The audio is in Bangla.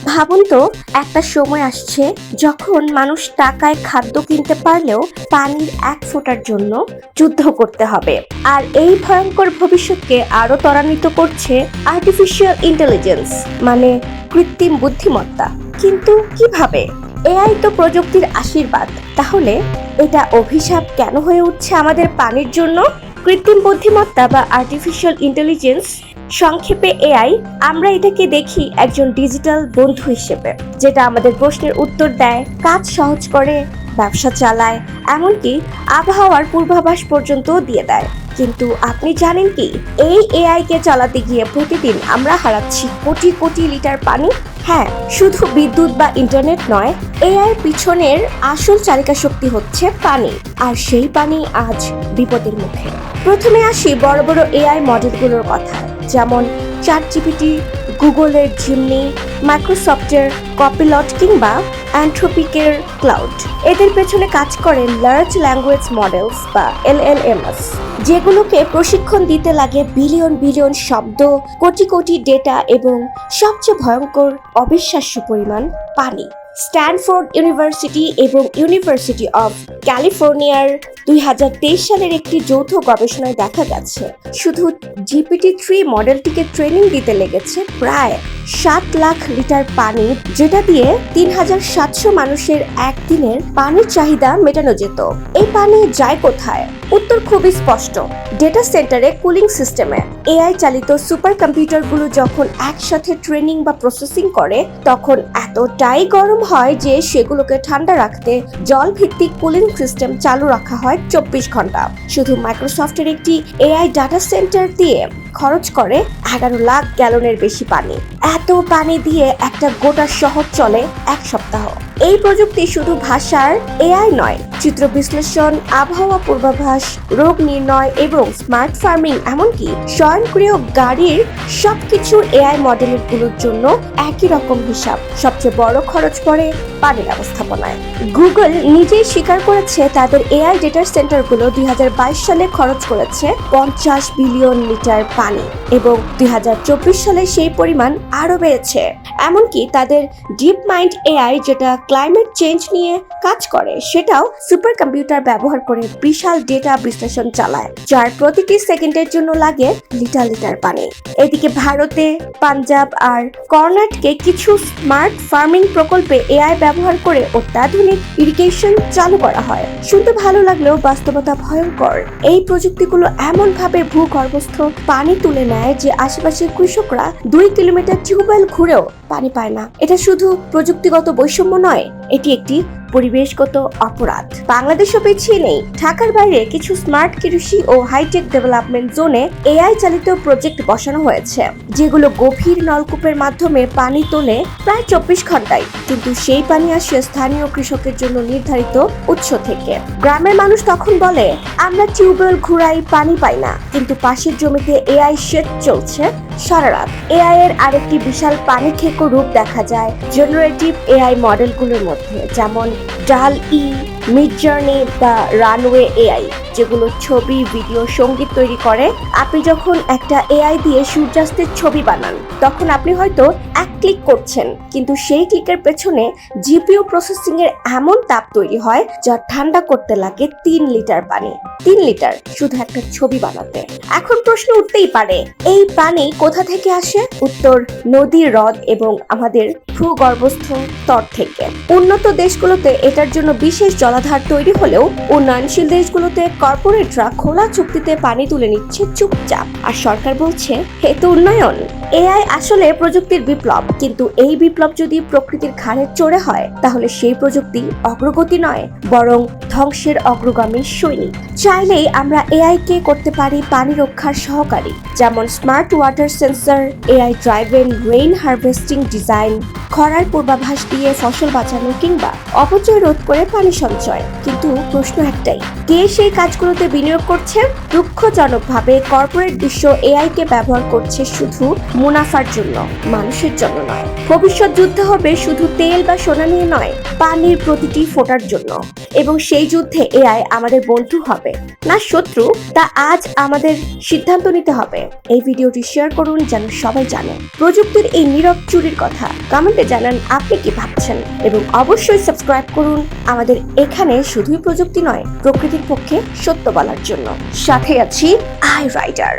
ভাবুন তো, একটা সময় আসছে যখন মানুষ টাকায় খাদ্য কিনতে পারলেও পানির এক ফোঁটার জন্য যুদ্ধ করতে হবে। আর এই ভয়ঙ্কর ভবিষ্যৎকে আরো ত্বরান্বিত করছে আর্টিফিশিয়াল ইন্টেলিজেন্স, মানে কৃত্রিম বুদ্ধিমত্তা। কিন্তু কিভাবে? এআই তো প্রযুক্তির আশীর্বাদ, তাহলে এটা অভিশাপ কেন হয়ে উঠছে আমাদের পানির জন্য? কৃত্রিম বুদ্ধিমত্তা বা আর্টিফিশিয়াল ইন্টেলিজেন্স, সংক্ষেপে এআই, আমরা এটাকে দেখি একজন ডিজিটাল বন্ধু হিসেবে, যেটা আমাদের প্রশ্নের উত্তর দেয়, কাজ সহজ করে, ব্যবসা চালায়, এমনকি আবহাওয়ার পূর্বাভাস পর্যন্ত দিয়ে দেয়। কিন্তু আপনি জানেন কি, এই এআই কে চালাতে গিয়ে প্রতিদিন আমরা হারাচ্ছি কোটি কোটি লিটার পানি। হ্যাঁ, শুধু বিদ্যুৎ বা ইন্টারনেট নয়, এআই পিছনের আসল চালিকা শক্তি হচ্ছে পানি। আর সেই পানি আজ বিপদের মুখে। প্রথমে আসি বড় বড় এআই মডেলগুলোর কথা, যেমন চ্যাটজিপিটি, গুগলের জিমনি, মাইক্রোসফটের কপিলট কিংবা অ্যান্থ্রোপিকের ক্লাউড। এদের পেছনে কাজ করে লার্জ ল্যাঙ্গুয়েজ মডেলস বা এলএলএমএস, যেগুলোকে প্রশিক্ষণ দিতে লাগে বিলিয়ন বিলিয়ন শব্দ, কোটি কোটি ডেটা এবং সবচেয়ে ভয়ঙ্কর অবিশ্বাস্য পরিমাণ পানি। স্ট্যানফোর্ড ইউনিভার্সিটি এবং ইউনিভার্সিটি অফ ক্যালিফোর্নিয়ার 2023 সালের একটি যৌথ গবেষণায় দেখা গেছে, শুধু GPT-3 মডেলটিকে ট্রেনিং দিতে লেগেছে প্রায় 7 লাখ লিটার পানি, যেটা দিয়ে 3700 মানুষের একদিনের পানির চাহিদা মেটানো যেত। এই পানি যায় কোথায়? উত্তর খুবই স্পষ্ট, ডেটা সেন্টারে কুলিং সিস্টেমে। এআই চালিত সুপার কম্পিউটারগুলো যখন একসাথে ট্রেনিং বা প্রসেসিং করে, তখন এতটাই গরম হয় যে সেগুলোকে ঠান্ডা রাখতে জল ভিত্তিক কুলিং সিস্টেম চালু রাখা হয় 24 ঘন্টা। শুধু মাইক্রোসফটের একটি এআই ডাটা সেন্টার দিয়ে খরচ করে 11 লাখ গ্যালনের বেশি পানি। এত পানি দিয়ে একটা গোটা শহর চলে এক সপ্তাহ। এই প্রযুক্তি শুধু ভাষার এআই নয়, চিত্র বিশ্লেষণ, আবহাওয়া পূর্বাভাস, রোগ নির্ণয় এবং স্মার্ট ফার্মিং, এমনকি স্বয়ংক্রিয় গাড়ির সবকিছু এআই মডেলের গুলোর জন্য একই রকম হিসাব। সবচেয়ে বড় খরচ পড়ে পানি ব্যবস্থাপনায়। গুগল নিজেই স্বীকার করেছে তাদের এআই ডেটা সেন্টারগুলো 2022 সালে খরচ করেছে 50 বিলিয়ন লিটার পানি, এবং 2024 সালে সেই পরিমাণ আরো বেড়েছে। এমনকি তাদের ডিপ মাইন্ড এআই, যেটা ক্লাইমেট চেঞ্জ নিয়ে কাজ করে, সেটাও সুপার কম্পিউটার ব্যবহার করে বিশাল ডেটা বিশ্লেষণ চালায়, যার প্রতিটি সেকেন্ডের জন্য লাগে লিটার লিটার পানি। এদিকে ভারতে পাঞ্জাব আর কর্ণাটকে কিছু স্মার্ট ফার্মিং প্রকল্পে এআই ব্যবহার করে অত্যাধুনিক ইরিগেশন চালু করা হয়। শুনতে ভালো লাগলেও বাস্তবতা ভয়ঙ্কর। এই প্রযুক্তিগুলো এমন ভাবে ভূগর্ভস্থ পানি তুলে নেয় যে আশেপাশের কৃষকরা 2 কিলোমিটার টিউবওয়েল ঘুরেও পানি পায় না। এটা শুধু প্রযুক্তিগত বৈষম্য নয়, এটি একটি পরিবেশগত অপরাধ। বাংলাদেশও পিছিয়ে নেই। ঢাকার বাইরে কিছু স্মার্ট কৃষি ও হাইটেক ডেভেলপমেন্ট জোনে এআই চালিত প্রজেক্ট বসানো হয়েছে, যেগুলো গভীর নলকূপের মাধ্যমে পানি তোলে প্রায় 24 ঘন্টায়, কিন্তু সেই পানি আসে স্থানীয় কৃষকের জন্য নির্ধারিত উৎস থেকে। গ্রামের মানুষ তখন বলে, আমরা টিউবওয়েল ঘুরাই, পানি পাই না, কিন্তু পাশের জমিতে এআই সেচ চলছে সারা রাত। এআই এর আরেকটি বিশাল পানি খেকো রূপ দেখা যায় জেনারেটিভ এআই মডেলগুলোর মধ্যে, যেমন ডাল-ই, মিডজার্নি বা রানওয়ে এআই, যেগুলো ছবি, ভিডিও, সঙ্গীত তৈরি করে। আপনি যখন একটা এআই দিয়ে সূর্যাস্তের ছবি বানান, তখন আপনি হয়তো এক ক্লিক করছেন, কিন্তু সেই ক্লিকের পেছনে জিপিইউ প্রসেসিং এর এমন তাপ তৈরি হয় যা ঠান্ডা করতে লাগে 3 লিটার পানি। 3 লিটার শুধু একটা ছবি বানাতে। এখন প্রশ্ন উঠতেই পারে, এই পানি কোথা থেকে আসে? উত্তর, নদী, হ্রদ এবং আমাদের ভূগর্ভস্থ স্তর থেকে। উন্নত দেশগুলোতে এটার জন্য বিশেষ জলাধার তৈরি হলেও উন্নয়নশীল দেশগুলোতে কর্পোরেটরা খোলা চুক্তিতে পানি তুলে নিচ্ছে চুপচাপ। আর সরকার বলছে এ তো উন্নয়ন। এআই আসলে প্রযুক্তির বিপ্লব, কিন্তু এই বিপ্লব যদি প্রকৃতির ঘাড়ে চড়ে হয়, তাহলে সেই প্রযুক্তি অগ্রগতি নয়, বরং ধ্বংসের অগ্রগামী সৈনিক। চাইলেই আমরা এআই কে করতে পারি পানি রক্ষার সহকারী, যেমন smart water sensor, AI driven rain harvesting design, খরার পূর্বাভাস দিয়ে ফসল বাঁচানো কিংবা অপচয় রোধ করে পানি সঞ্চয়। কিন্তু প্রশ্ন একটাই, কে সেই কাজগুলোতে বিনিয়োগ করছে? দুঃখজনকভাবে কর্পোরেট বিশ্ব এআই কে ব্যবহার করছে শুধু মুনাফার জন্য, মানুষের জন্য নয়। ভবিষ্যৎ যুদ্ধ হবে শুধু তেল বা সোনা নিয়ে নয়, পানির প্রতিটি ফোঁটার জন্য। এবং সেই যুদ্ধে এআই আমাদের বন্ধু হবে না শত্রু, তা আজ আমাদের সিদ্ধান্ত নিতে হবে। এই ভিডিওটি শেয়ার করুন যেন সবাই জানে প্রযুক্তির এই নীরব চুরির কথা। কমেন্ট কমেন্টে জানান আপনি কি ভাবছেন এবং অবশ্যই সাবস্ক্রাইব করুন আমাদের এখানে শুধুই প্রযুক্তি নয় প্রকৃতির পক্ষে সত্য বলার জন্য। সাথে আছি আই রাইডার।